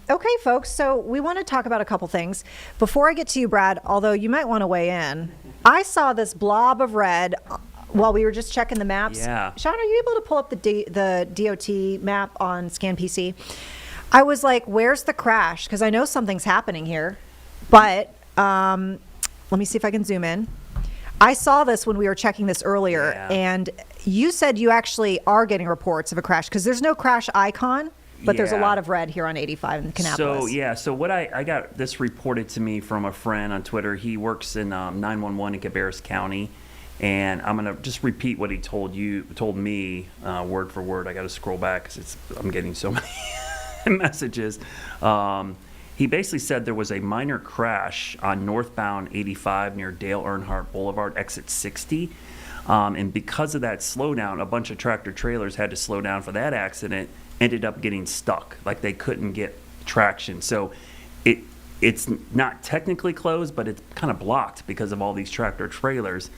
Okay, folks, so we want to talk about a couple things. Before I get to you, Brad, although you might want to weigh in, I saw this blob of red while we were just checking the maps. Yeah. Sean, are you able to pull up the DOT map on Scan PC? I was like, where's the crash? Because I know something's happening here. But let me see if I can zoom in. I saw this when we were checking this earlier, and you said you actually are getting reports of a crash because there's no crash icon. But there's a lot of red here on 85 in Kannapolis. So what I got this reported to me from a friend on Twitter. He works in 911 in Cabarrus County, and I'm gonna just repeat what he told me word for word. I got to scroll back because I'm getting so many messages. He basically said there was a minor crash on northbound 85 near Dale Earnhardt Boulevard, exit 60. And because of that slowdown, a bunch of tractor trailers had to slow down for that accident, ended up getting stuck. Like they couldn't get traction. So it's not technically closed, but it's kind of blocked because of all these tractor trailers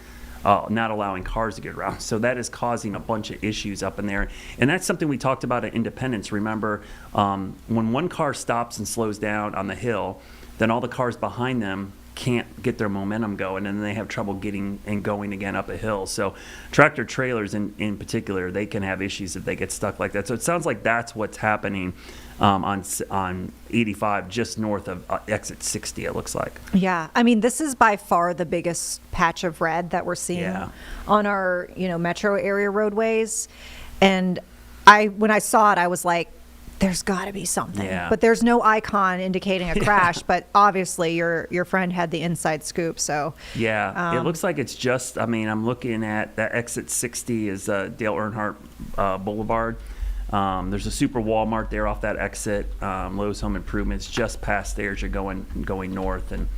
not allowing cars to get around. So that is causing a bunch of issues up in there. And that's something we talked about at Independence. Remember, when one car stops and slows down on the hill, then all the cars behind them can't get their momentum going, and then they have trouble getting and going again up a hill. So tractor trailers in particular, they can have issues if they get stuck like that. So it sounds like that's what's happening on 85 just north of exit 60, it looks like. Yeah, I mean, this is by far the biggest patch of red that we're seeing on our metro area roadways. And when I saw it, I was like, there's got to be something. But there's no icon indicating a crash. But obviously your friend had the inside scoop. So it looks like it's just, I'm looking at that exit 60 is Dale Earnhardt Boulevard. There's a super Walmart there off that exit. Lowe's Home Improvements just past there as you're going north, and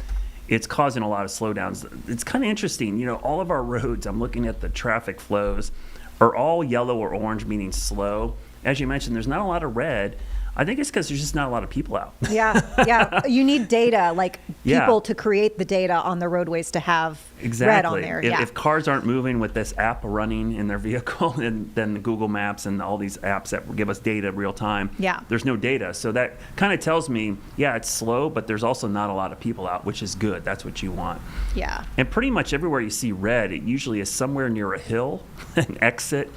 it's causing a lot of slowdowns. It's kind of interesting, all of our roads, I'm looking at the traffic flows, are all yellow or orange, meaning slow. As you mentioned, there's not a lot of red. I think it's because there's just not a lot of people out. Yeah. You need data, like people to create the data on the roadways to have red on there. If cars aren't moving with this app running in their vehicle, and then the Google Maps and all these apps that give us data real time, there's no data. So that kind of tells me, it's slow, but there's also not a lot of people out, which is good. That's what you want. Yeah. And pretty much everywhere you see red, it usually is somewhere near a hill, an exit,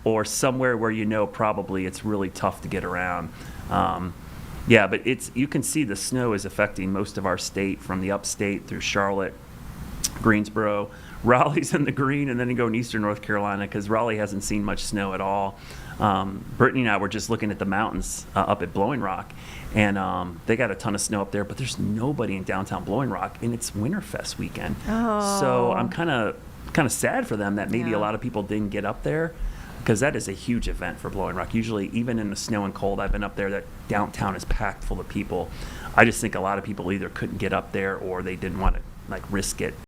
or somewhere where probably it's really tough to get around. But you can see the snow is affecting most of our state, from the upstate through Charlotte, Greensboro. Raleigh's in the green, and then you go in eastern North Carolina because Raleigh hasn't seen much snow at all. Brittany and I were just looking at the mountains up at Blowing Rock, and they got a ton of snow up there, but there's nobody in downtown Blowing Rock, and it's Winterfest weekend. So I'm kind of sad for them that maybe a lot of people didn't get up there, because that is a huge event for Blowing Rock. Usually, even in the snow and cold, I've been up there, that downtown is packed full of people. I just think a lot of people either couldn't get up there or they didn't want to risk it.